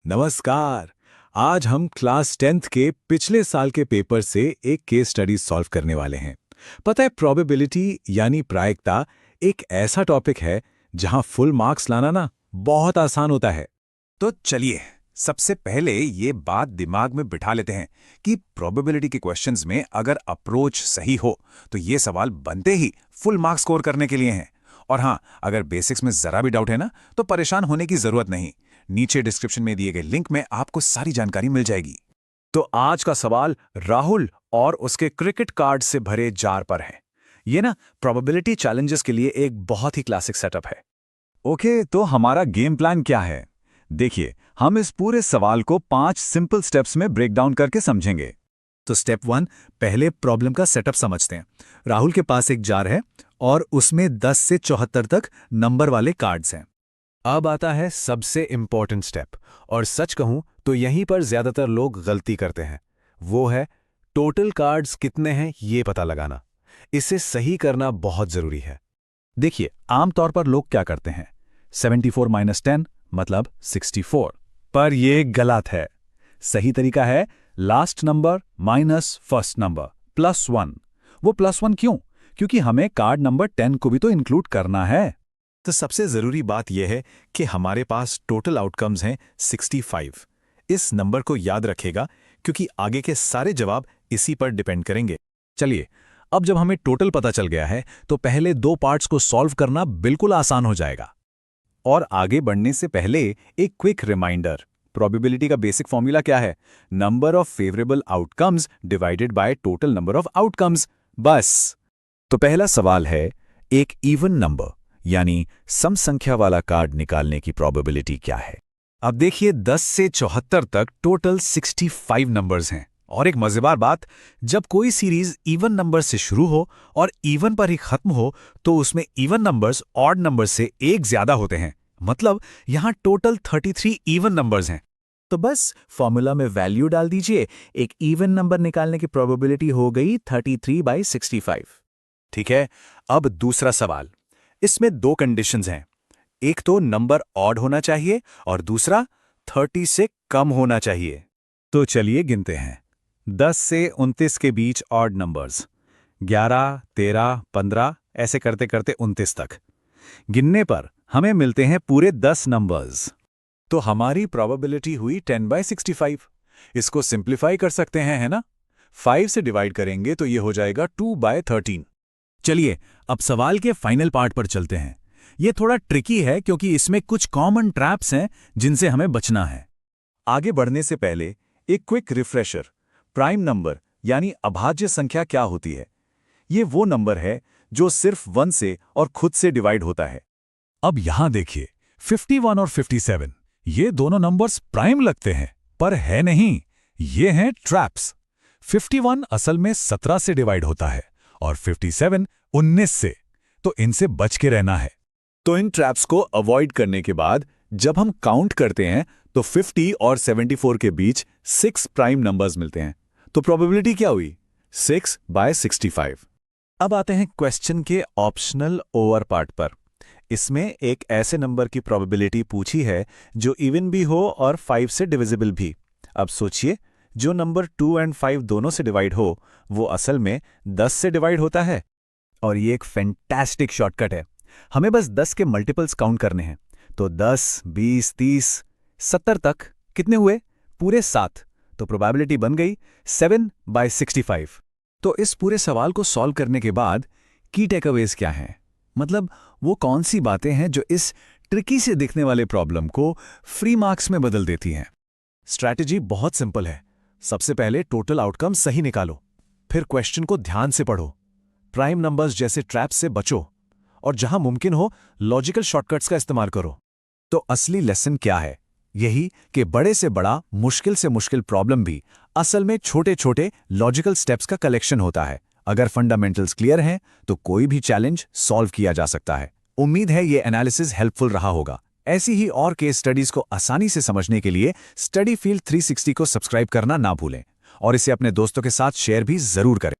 नमस्कार। आज हम क्लास 10th के पिछले साल के पेपर से एक केस स्टडी सॉल्व करने वाले हैं। पता है, प्रोबेबिलिटी यानी प्रायिकता एक ऐसा टॉपिक है जहां फुल मार्क्स लाना ना बहुत आसान होता है। तो चलिए सबसे पहले ये बात दिमाग में बिठा लेते हैं कि प्रोबेबिलिटी के क्वेश्चंस में अगर अप्रोच सही हो तो ये सवाल बनते ही फुल मार्क्स स्कोर करने के लिए हैं। और हाँ, अगर बेसिक्स में जरा भी डाउट है ना तो परेशान होने की जरूरत नहीं। नीचे डिस्क्रिप्शन में दिए गए लिंक में आपको सारी जानकारी मिल जाएगी। तो आज का सवाल राहुल और उसके क्रिकेट कार्ड से भरे जार पर है। ये ना प्रोबेबिलिटी चैलेंजेस के लिए एक बहुत ही क्लासिक सेटअप है। ओके, तो हमारा गेम प्लान क्या है? देखिए, हम इस पूरे सवाल को 5 सिंपल स्टेप्स में ब्रेक डाउन करके समझेंगे। तो स्टेप 1, पहले प्रॉब्लम का सेटअप समझते हैं। राहुल के पास एक जार है और उसमें 10 से 74 तक नंबर वाले कार्ड्स हैं। अब आता है सबसे इंपॉर्टेंट स्टेप, और सच कहूं तो यहीं पर ज्यादातर लोग गलती करते हैं। वो है टोटल कार्ड्स कितने हैं ये पता लगाना। इसे सही करना बहुत जरूरी है। देखिए, आमतौर पर लोग क्या करते हैं, 74 - 10 मतलब 64, पर ये गलत है। सही तरीका है last number minus first number +1। वो +1 क्यों? क्योंकि हमें कार्ड नंबर 10 को भी तो इंक्लूड करना है। तो सबसे जरूरी बात यह है कि हमारे पास टोटल आउटकम्स हैं 65। इस नंबर को याद रखेगा क्योंकि आगे के सारे जवाब इसी पर डिपेंड करेंगे। चलिए, अब जब हमें टोटल पता चल गया है तो पहले 2 पार्ट्स को सॉल्व करना बिल्कुल आसान हो जाएगा। और आगे बढ़ने से पहले एक क्विक रिमाइंडर, प्रोबेबिलिटी का बेसिक फॉर्मूला क्या है? Number of favourable outcomes divided by total number of outcomes. बस। तो पहला सवाल है, एक इवन नंबर यानी सम संख्या वाला कार्ड निकालने की प्रोबेबिलिटी क्या है? अब देखिए, 10 से 74 तक टोटल 65 नंबर्स हैं। और एक मजेदार बात, जब कोई सीरीज इवन नंबर से शुरू हो और इवन पर ही खत्म हो तो उसमें इवन नंबर्स ऑड नंबर से एक ज्यादा होते हैं। मतलब यहां टोटल 33 इवन नंबर्स हैं। तो बस फॉर्मूला में वैल्यू डाल दीजिए, एक इवन नंबर निकालने की प्रोबेबिलिटी हो गई 33/65। ठीक है, अब दूसरा सवाल। इसमें 2 कंडीशंस हैं। एक तो नंबर ऑड होना चाहिए और दूसरा 30 से कम होना चाहिए। तो चलिए गिनते हैं। 10 से 29 के बीच ऑड नंबर्स 11, 13, 15 ऐसे करते करते 29 तक। गिनने पर हमें मिलते हैं पूरे 10 नंबर्स। तो हमारी प्रोबेबिलिटी हुई 10/65। इसको सिंप्लीफाई कर सकते हैं, है ना? 5 से डिवाइड करेंगे तो ये हो जाएगा 2/13। चलिए, अब सवाल के फाइनल पार्ट पर चलते हैं। ये थोड़ा ट्रिकी है क्योंकि इसमें कुछ कॉमन ट्रैप्स हैं जिनसे हमें बचना है। आगे बढ़ने से पहले एक क्विक रिफ्रेशर, प्राइम नंबर यानी अभाज्य संख्या क्या होती है? ये वो नंबर है जो सिर्फ 1 से और खुद से डिवाइड होता है। अब यहां देखिए, 51 और 57 ये दोनों नंबर्स प्राइम लगते हैं, पर है नहीं। ये हैं ट्रैप्स। 51 असल में 17 से डिवाइड होता है और 57 19 से, तो इनसे बच के रहना है। तो इन ट्रैप्स को अवॉइड करने के बाद जब हम काउंट करते हैं तो 50 और 74 के बीच 6 प्राइम नंबर्स मिलते हैं। तो प्रोबेबिलिटी क्या हुई? 6/65। अब आते हैं क्वेश्चन के ऑप्शनल ओवर पार्ट पर। इसमें एक ऐसे नंबर की प्रोबेबिलिटी पूछी है जो इवन भी हो और 5 से डिविजिबल भी। अब सोचिए, जो नंबर 2 और 5 दोनों से डिवाइड हो वो असल में 10 से डिवाइड होता है। और ये एक फैंटास्टिक शॉर्टकट है। हमें बस 10 के मल्टीपल्स काउंट करने हैं। तो 10, 20, 30, 70 तक कितने हुए? पूरे 7। तो प्रोबेबिलिटी बन गई 7/65। तो इस पूरे सवाल को सॉल्व करने के बाद की टेकअवेज क्या हैं? मतलब वो कौन सी बातें हैं जो इस ट्रिकी से दिखने वाले प्रॉब्लम को फ्री मार्क्स में बदल देती हैं? स्ट्रैटेजी बहुत सिंपल है। सबसे पहले टोटल आउटकम सही निकालो, फिर क्वेश्चन को ध्यान से पढ़ो, प्राइम नंबर्स जैसे ट्रैप से बचो और जहां मुमकिन हो लॉजिकल शॉर्टकट्स का इस्तेमाल करो। तो असली लेसन क्या है? यही कि बड़े से बड़ा, मुश्किल से मुश्किल प्रॉब्लम भी असल में छोटे छोटे लॉजिकल स्टेप्स का कलेक्शन होता है। अगर फंडामेंटल्स क्लियर हैं तो कोई भी चैलेंज सॉल्व किया जा सकता है। उम्मीद है ये एनालिसिस हेल्पफुल रहा होगा। ऐसी ही और केस स्टडीज को आसानी से समझने के लिए स्टडी फील्ड 360 को सब्सक्राइब करना ना भूलें और इसे अपने दोस्तों के साथ शेयर भी जरूर करें।